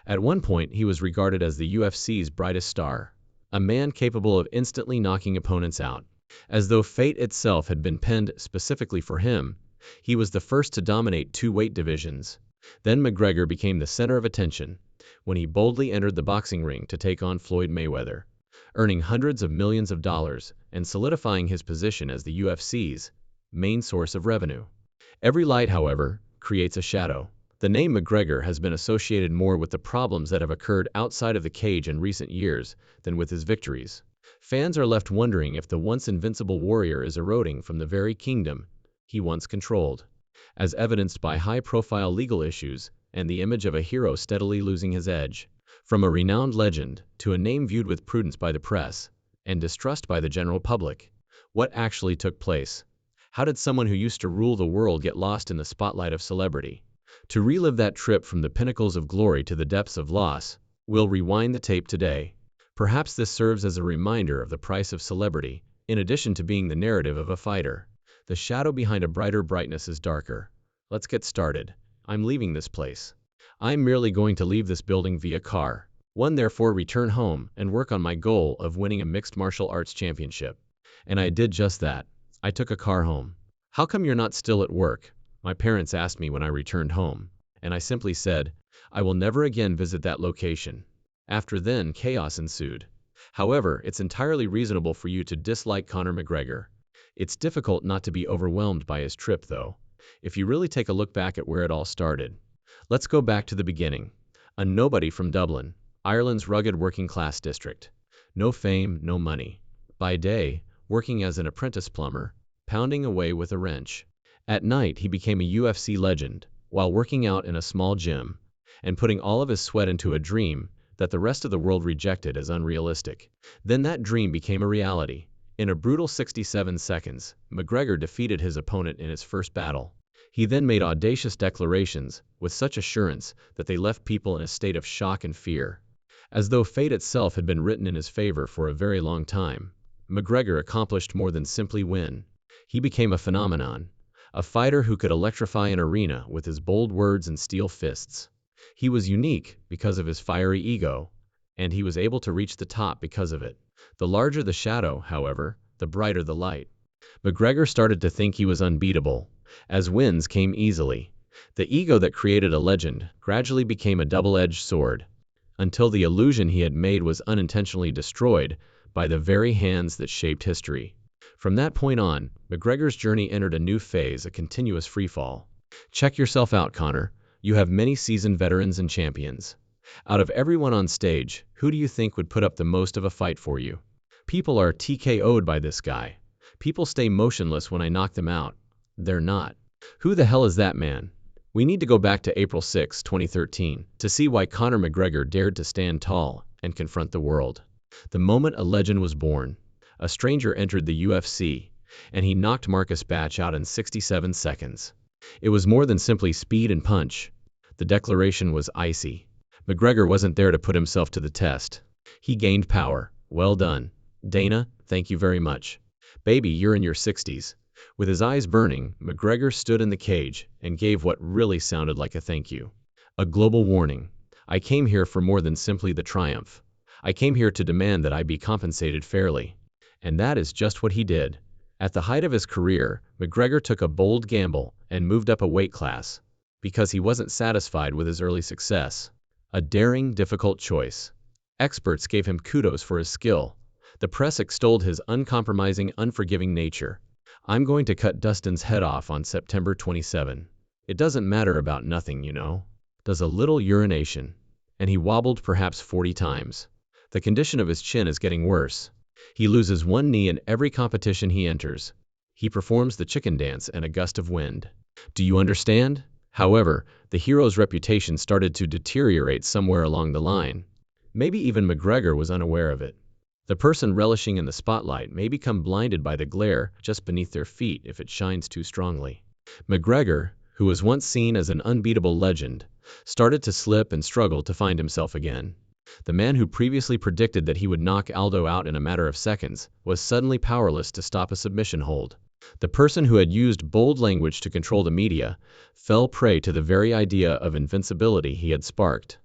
At one point, he was regarded as the UFC's brightest star, a man capable of instantly knocking opponents out. As though fate itself had been penned specifically for him, he was the first to dominate two weight divisions. Then McGregor became the center of attention when he boldly entered the boxing ring to take on Floyd Mayweather, earning hundreds of millions of dollars and solidifying his position as the UFC's main source of revenue. Every light, however, creates a shadow. The name McGregor has been associated more with the problems that have occurred outside of the cage in recent years than with his victories. Fans are left wondering if the once invincible warrior is eroding from the very kingdom he once controlled, as evidenced by high-profile legal issues and the image of a hero steadily losing his edge. From a renowned legend to a name viewed with prudence by the press and distrust by the general public, what actually took place? How did someone who used to rule the world get lost in the spotlight of celebrity? To relive that trip from the pinnacles of glory to the depths of loss, we'll rewind the tape today. Perhaps this serves as a reminder of the price of celebrity, in addition to being the narrative of a fighter. The shadow behind a brighter brightness is darker. Let's get started. I'm leaving this place. I'm merely going to leave this building via car. Therefore return home and work on my goal of winning a mixed martial arts championship. And I did just that. I took a car home. How come you're not still at work? My parents asked me when I returned home, and I simply said, I will never again visit that location. After then, chaos ensued. However, it's entirely reasonable for you to dislike Conor McGregor. It's difficult not to be overwhelmed by his trip, though, if you really take a look back at where it all started. Let's go back to the beginning. A nobody from Dublin, Ireland's rugged working-class district. No fame, no money. By day, working as an apprentice plumber, pounding away with a wrench. At night, he became a UFC legend, while working out in a small gym, and putting all of his sweat into a dream that the rest of the world rejected as unrealistic. Then that dream became a reality. In a brutal 67 seconds, McGregor defeated his opponent in his first battle. He then made audacious declarations with such assurance that they left people in a state of shock and fear. As though fate itself had been written in his favor for a very long time, McGregor accomplished more than simply win. He became a phenomenon, a fighter who could electrify an arena with his bold words and steel fists. He was unique because of his fiery ego, and he was able to reach the top because of it. The larger the shadow, however, the brighter the light. McGregor started to think he was unbeatable, as wins came easily. The ego that created a legend gradually became a double-edged sword, until the illusion he had made was unintentionally destroyed by the very hands that shaped history. From that point on, McGregor's journey entered a new phase, a continuous freefall. Check yourself out, Conor. You have many seasoned veterans and champions. Out of everyone on stage, who do you think would put up the most of a fight for you? People are TKO'd by this guy. People stay motionless when I knock them out. They're not. Who the hell is that man? We need to go back to April 6, 2013, to see why Conor McGregor dared to stand tall and confront the world. The moment a legend was born, a stranger entered the UFC, and he knocked Marcus Batch out in 67 seconds. It was more than simply speed and punch. The declaration was icy. McGregor wasn't there to put himself to the test. He gained power. Well done. Dana, thank you very much. Baby, you're in your 60s. With his eyes burning, McGregor stood in the cage and gave what really sounded like a thank you. A global warning. I came here for more than simply the triumph. I came here to demand that I be compensated fairly. And that is just what he did. At the height of his career, McGregor took a bold gamble and moved up a weight class, because he wasn't satisfied with his early success. A daring, difficult choice. Experts gave him kudos for his skill. The press extolled his uncompromising, unforgiving nature. I'm going to cut Dustin's head off on September 27. It doesn't matter about nothing, you know. Does a little urination. And he wobbled perhaps 40 times. The condition of his chin is getting worse. He loses one knee in every competition he enters. He performs the chicken dance in a gust of wind. Do you understand? However, the hero's reputation started to deteriorate somewhere along the line. Maybe even McGregor was unaware of it. The person relishing in the spotlight may become blinded by the glare just beneath their feet if it shines too strongly. McGregor, who was once seen as an unbeatable legend, started to slip and struggle to find himself again. The man who previously predicted that he would knock Aldo out in a matter of seconds was suddenly powerless to stop a submission hold. The person who had used bold language to control the media fell prey to the very idea of invincibility he had sparked.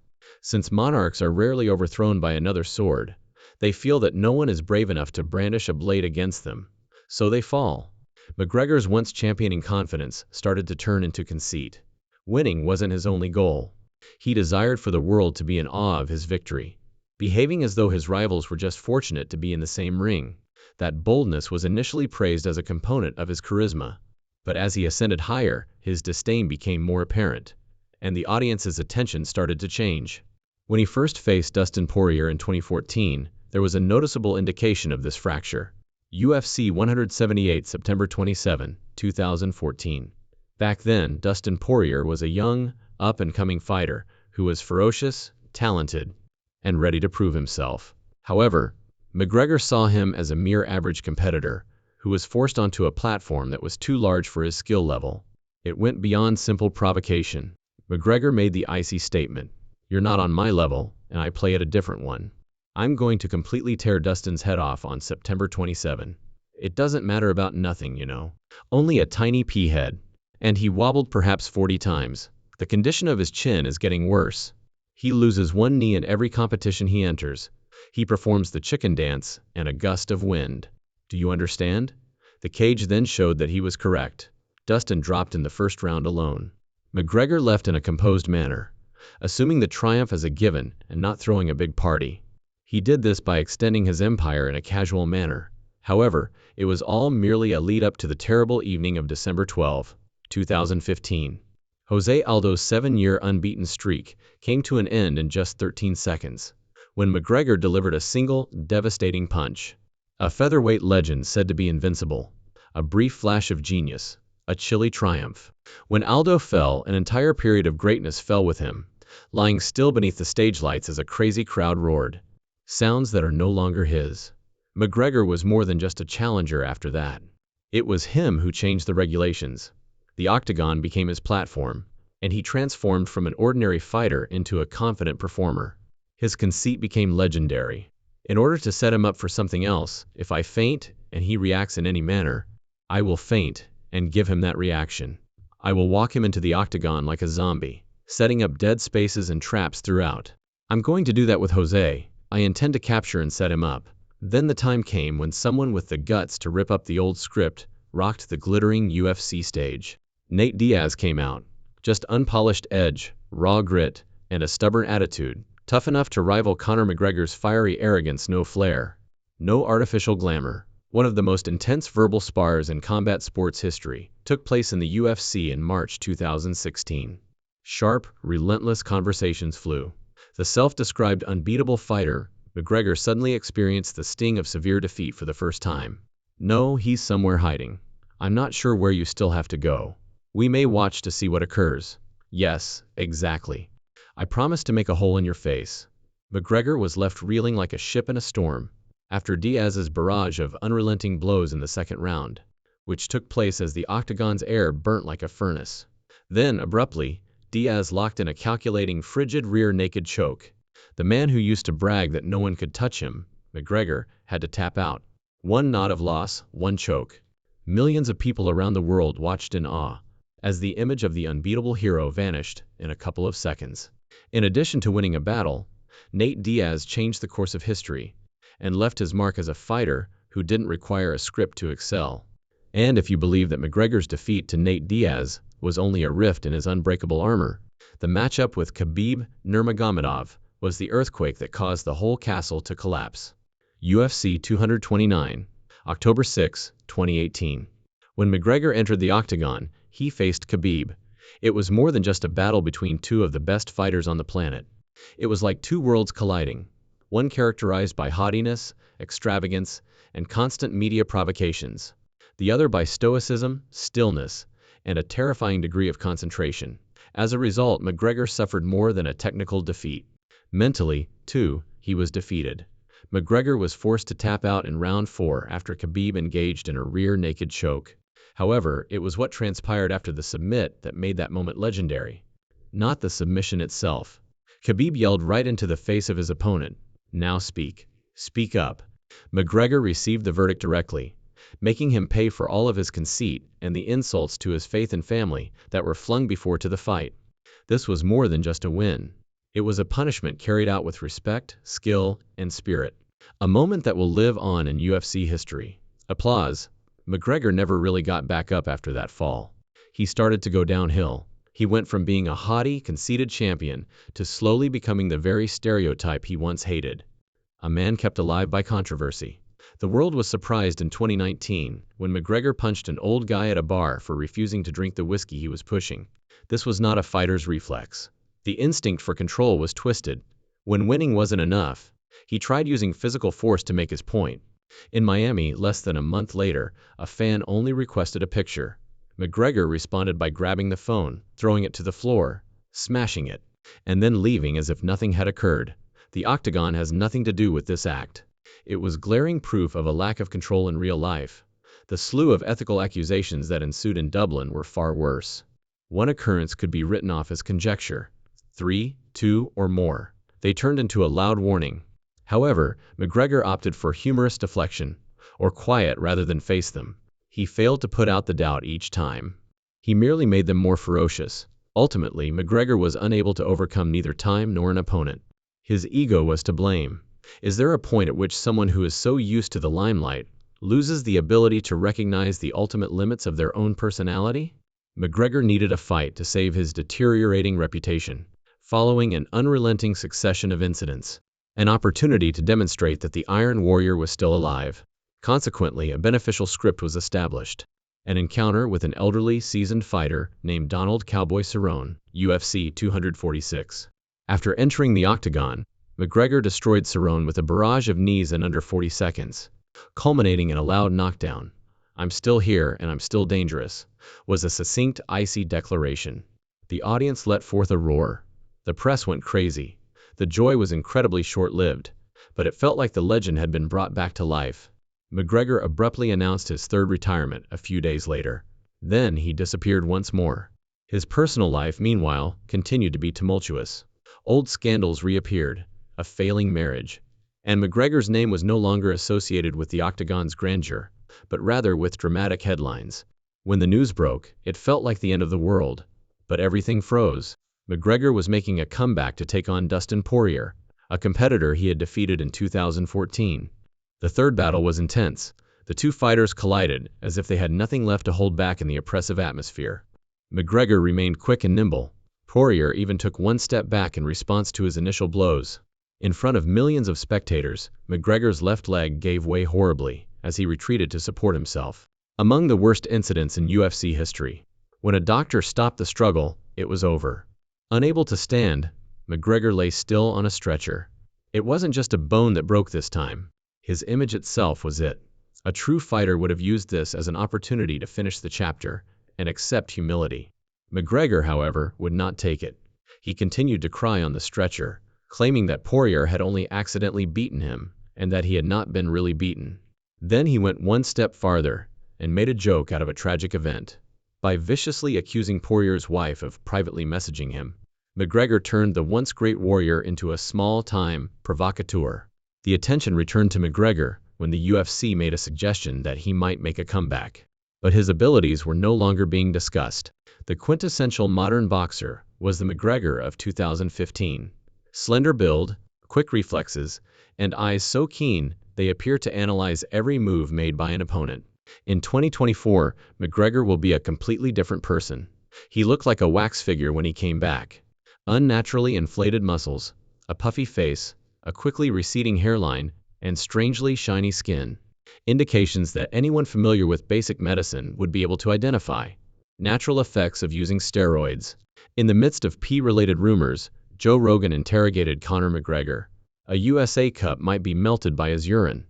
Since monarchs are rarely overthrown by another sword, they feel that no one is brave enough to brandish a blade against them, so they fall. McGregor's once championing confidence started to turn into conceit. Winning wasn't his only goal. He desired for the world to be in awe of his victory, behaving as though his rivals were just fortunate to be in the same ring. That boldness was initially praised as a component of his charisma, but as he ascended higher, his disdain became more apparent, and the audience's attention started to change. When he first faced Dustin Poirier in 2014, there was a noticeable indication of this fracture. UFC 178 September 27, 2014. Back then, Dustin Poirier was a young, up-and-coming fighter who was ferocious, talented, and ready to prove himself. However, McGregor saw him as a mere average competitor who was forced onto a platform that was too large for his skill level. It went beyond simple provocation. McGregor made the icy statement, "You're not on my level, and I play at a different one. I'm going to completely tear Dustin's head off on September 27. It doesn't matter about nothing, you know. Only a tiny pea head." And he wobbled perhaps 40 times. The condition of his chin is getting worse. He loses one knee in every competition he enters. He performs the chicken dance and a gust of wind. Do you understand? The cage then showed that he was correct. Dustin dropped in the first round alone. McGregor left in a composed manner, assuming the triumph as a given and not throwing a big party. He did this by extending his empire in a casual manner. However, it was all merely a lead-up to the terrible evening of December 12, 2015. Jose Aldo's 7-year unbeaten streak came to an end in just 13 seconds, when McGregor delivered a single, devastating punch. A featherweight legend said to be invincible. A brief flash of genius. A chilly triumph. When Aldo fell, an entire period of greatness fell with him, lying still beneath the stage lights as a crazy crowd roared. Sounds that are no longer his. McGregor was more than just a challenger after that. It was him who changed the regulations. The octagon became his platform, and he transformed from an ordinary fighter into a confident performer. His conceit became legendary. In order to set him up for something else, if I feint and he reacts in any manner, I will feint and give him that reaction. I will walk him into the octagon like a zombie, setting up dead spaces and traps throughout. I'm going to do that with Jose. I intend to capture and set him up. Then the time came when someone with the guts to rip up the old script rocked the glittering UFC stage. Nate Diaz came out. Just unpolished edge, raw grit, and a stubborn attitude. Tough enough to rival Conor McGregor's fiery arrogance, no flair. No artificial glamour. One of the most intense verbal spars in combat sports history took place in the UFC in March 2016. Sharp, relentless conversations flew. The self-described unbeatable fighter, McGregor suddenly experienced the sting of severe defeat for the first time. No, he's somewhere hiding. I'm not sure where you still have to go. We may watch to see what occurs. Yes, exactly. I promise to make a hole in your face. McGregor was left reeling like a ship in a storm after Diaz's barrage of unrelenting blows in the second round, which took place as the octagon's air burnt like a furnace. Then, abruptly, Diaz locked in a calculating, frigid rear naked choke. The man who used to brag that no one could touch him, McGregor, had to tap out. One nod of loss, one choke. Millions of people around the world watched in awe as the image of the unbeatable hero vanished in a couple of seconds. In addition to winning a battle, Nate Diaz changed the course of history and left his mark as a fighter who didn't require a script to excel. And if you believe that McGregor's defeat to Nate Diaz was only a rift in his unbreakable armor, the matchup with Khabib Nurmagomedov was the earthquake that caused the whole castle to collapse. UFC 229, October 6, 2018. When McGregor entered the octagon, he faced Khabib. It was more than just a battle between two of the best fighters on the planet. It was like two worlds colliding, one characterized by haughtiness, extravagance, and constant media provocations, the other by stoicism, stillness, and a terrifying degree of concentration. As a result, McGregor suffered more than a technical defeat. Mentally, too, he was defeated. McGregor was forced to tap out in round 4 after Khabib engaged in a rear naked choke. However, it was what transpired after the submit that made that moment legendary, not the submission itself. Khabib yelled right into the face of his opponent, "Now speak. Speak up." McGregor received the verdict directly, making him pay for all of his conceit and the insults to his faith and family that were flung before to the fight. This was more than just a win. It was a punishment carried out with respect, skill, and spirit. A moment that will live on in UFC history. Applause. McGregor never really got back up after that fall. He started to go downhill. He went from being a haughty, conceited champion to slowly becoming the very stereotype he once hated. A man kept alive by controversy. The world was surprised in 2019 when McGregor punched an old guy at a bar for refusing to drink the whiskey he was pushing. This was not a fighter's reflex. The instinct for control was twisted. When winning wasn't enough, he tried using physical force to make his point. In Miami, less than a month later, a fan only requested a picture. McGregor responded by grabbing the phone, throwing it to the floor, smashing it, and then leaving as if nothing had occurred. The octagon has nothing to do with this act. It was glaring proof of a lack of control in real life. The slew of ethical accusations that ensued in Dublin were far worse. One occurrence could be written off as conjecture. 3, 2, or more. They turned into a loud warning. However, McGregor opted for humorous deflection, or quiet rather than face them. He failed to put out the doubt each time. He merely made them more ferocious. Ultimately, McGregor was unable to overcome neither time nor an opponent. His ego was to blame. Is there a point at which someone who is so used to the limelight loses the ability to recognize the ultimate limits of their own personality? McGregor needed a fight to save his deteriorating reputation, following an unrelenting succession of incidents. An opportunity to demonstrate that the Iron Warrior was still alive. Consequently, a beneficial script was established. An encounter with an elderly, seasoned fighter named Donald Cowboy Cerrone, UFC 246. After entering the octagon, McGregor destroyed Cerrone with a barrage of knees in under 40 seconds, culminating in a loud knockdown. "I'm still here and I'm still dangerous," was a succinct, icy declaration. The audience let forth a roar. The press went crazy. The joy was incredibly short-lived, but it felt like the legend had been brought back to life. McGregor abruptly announced his third retirement a few days later. Then he disappeared once more. His personal life, meanwhile, continued to be tumultuous. Old scandals reappeared, a failing marriage, and McGregor's name was no longer associated with the octagon's grandeur, but rather with dramatic headlines. When the news broke, it felt like the end of the world, but everything froze. McGregor was making a comeback to take on Dustin Poirier, a competitor he had defeated in 2014. The third battle was intense. The two fighters collided as if they had nothing left to hold back in the oppressive atmosphere. McGregor remained quick and nimble. Poirier even took one step back in response to his initial blows. In front of millions of spectators, McGregor's left leg gave way horribly as he retreated to support himself. Among the worst incidents in UFC history. When a doctor stopped the struggle, it was over. Unable to stand, McGregor lay still on a stretcher. It wasn't just a bone that broke this time. His image itself was it. A true fighter would have used this as an opportunity to finish the chapter and accept humility. McGregor, however, would not take it. He continued to cry on the stretcher, claiming that Poirier had only accidentally beaten him and that he had not been really beaten. Then he went one step farther and made a joke out of a tragic event. By viciously accusing Poirier's wife of privately messaging him, McGregor turned the once great warrior into a small-time provocateur. The attention returned to McGregor when the UFC made a suggestion that he might make a comeback. But his abilities were no longer being discussed. The quintessential modern boxer was the McGregor of 2015. Slender build, quick reflexes, and eyes so keen they appear to analyze every move made by an opponent. In 2024, McGregor will be a completely different person. He looked like a wax figure when he came back. Unnaturally inflated muscles, a puffy face, a quickly receding hairline, and strangely shiny skin. Indications that anyone familiar with basic medicine would be able to identify. Natural effects of using steroids. In the midst of pee-related rumors, Joe Rogan interrogated Conor McGregor. A USA Cup might be melted by his urine.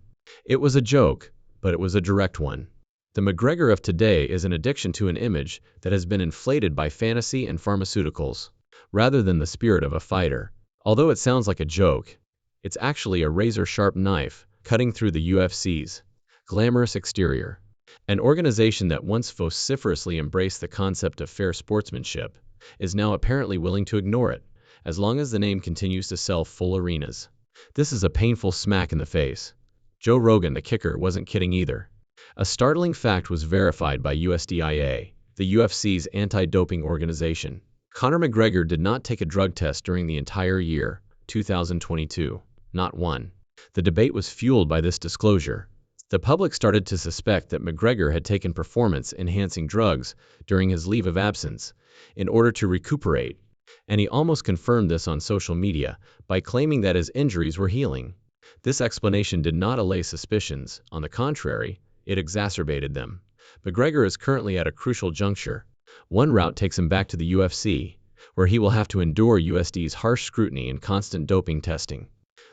It was a joke, but it was a direct one. The McGregor of today is an addiction to an image that has been inflated by fantasy and pharmaceuticals, rather than the spirit of a fighter. Although it sounds like a joke, it's actually a razor-sharp knife cutting through the UFC's glamorous exterior. An organization that once vociferously embraced the concept of fair sportsmanship is now apparently willing to ignore it, as long as the name continues to sell full arenas. This is a painful smack in the face. Joe Rogan, the kicker, wasn't kidding either. A startling fact was verified by USDIA, the UFC's anti-doping organization. Conor McGregor did not take a drug test during the entire year, 2022. Not one. The debate was fueled by this disclosure. The public started to suspect that McGregor had taken performance-enhancing drugs during his leave of absence in order to recuperate, and he almost confirmed this on social media by claiming that his injuries were healing. This explanation did not allay suspicions. On the contrary, it exacerbated them. McGregor is currently at a crucial juncture. One route takes him back to the UFC, where he will have to endure USD's harsh scrutiny and constant doping testing.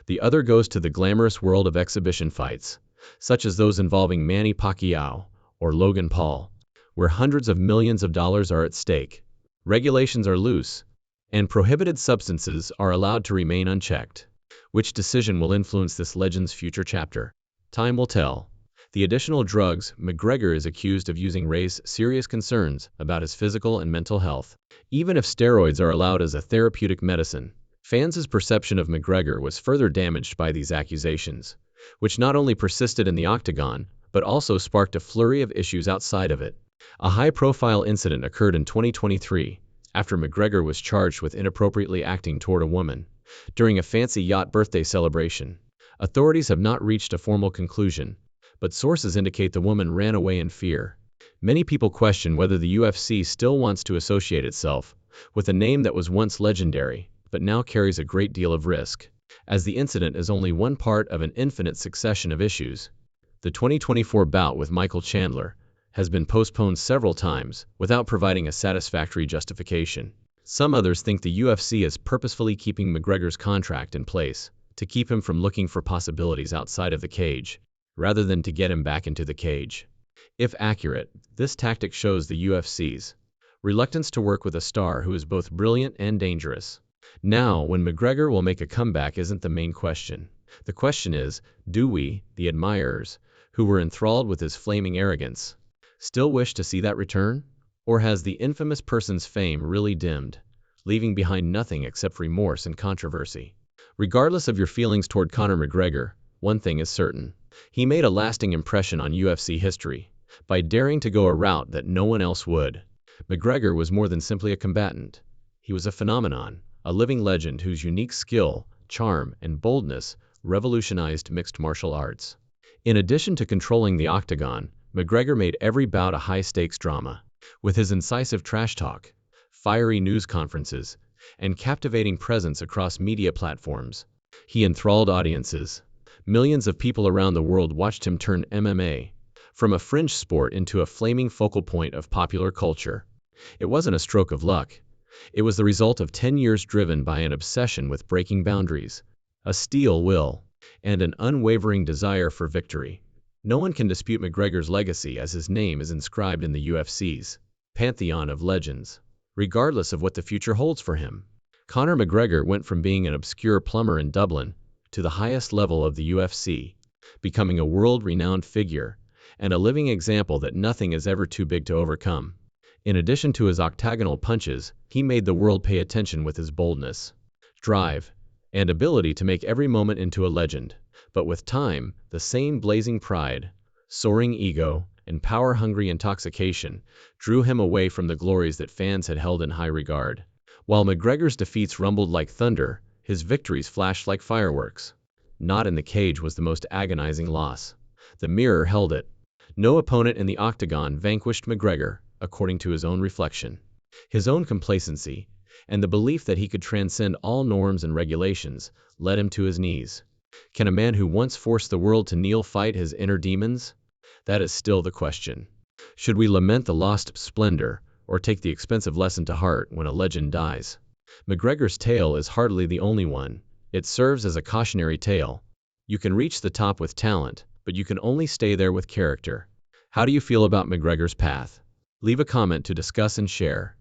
The other goes to the glamorous world of exhibition fights, such as those involving Manny Pacquiao or Logan Paul, where hundreds of millions of dollars are at stake. Regulations are loose, and prohibited substances are allowed to remain unchecked. Which decision will influence this legend's future chapter? Time will tell. The additional drugs McGregor is accused of using raise serious concerns about his physical and mental health. Even if steroids are allowed as a therapeutic medicine, fans' perception of McGregor was further damaged by these accusations, which not only persisted in the octagon, but also sparked a flurry of issues outside of it. A high-profile incident occurred in 2023, after McGregor was charged with inappropriately acting toward a woman during a fancy yacht birthday celebration. Authorities have not reached a formal conclusion, but sources indicate the woman ran away in fear. Many people question whether the UFC still wants to associate itself with a name that was once legendary, but now carries a great deal of risk, as the incident is only one part of an infinite succession of issues. The 2024 bout with Michael Chandler has been postponed several times without providing a satisfactory justification. Some others think the UFC is purposefully keeping McGregor's contract in place to keep him from looking for possibilities outside of the cage, rather than to get him back into the cage. If accurate, this tactic shows the UFC's reluctance to work with a star who is both brilliant and dangerous. Now, when McGregor will make a comeback isn't the main question. The question is, do we, the admirers, who were enthralled with his flaming arrogance, still wish to see that return? Or has the infamous person's fame really dimmed, leaving behind nothing except remorse and controversy? Regardless of your feelings toward Conor McGregor, one thing is certain. He made a lasting impression on UFC history by daring to go a route that no one else would. McGregor was more than simply a combatant. He was a phenomenon, a living legend whose unique skill, charm, and boldness revolutionized mixed martial arts. In addition to controlling the octagon, McGregor made every bout a high-stakes drama. With his incisive trash talk, fiery news conferences, and captivating presence across media platforms, he enthralled audiences. Millions of people around the world watched him turn MMA from a fringe sport into a flaming focal point of popular culture. It wasn't a stroke of luck. It was the result of 10 years driven by an obsession with breaking boundaries, a steel will, and an unwavering desire for victory. No one can dispute McGregor's legacy, as his name is inscribed in the UFC's pantheon of legends. Regardless of what the future holds for him, Conor McGregor went from being an obscure plumber in Dublin to the highest level of the UFC, becoming a world-renowned figure and a living example that nothing is ever too big to overcome. In addition to his octagonal punches, he made the world pay attention with his boldness, drive, and ability to make every moment into a legend. But with time, the same blazing pride, soaring ego, and power-hungry intoxication drew him away from the glories that fans had held in high regard. While McGregor's defeats rumbled like thunder, his victories flashed like fireworks. Not in the cage was the most agonizing loss. The Mirror held it. No opponent in the octagon vanquished McGregor, according to his own reflection. His own complacency, and the belief that he could transcend all norms and regulations, led him to his knees. Can a man who once forced the world to kneel fight his inner demons? That is still the question. Should we lament the lost splendor, or take the expensive lesson to heart when a legend dies? McGregor's tale is hardly the only one. It serves as a cautionary tale. You can reach the top with talent, but you can only stay there with character. How do you feel about McGregor's path? Leave a comment to discuss and share.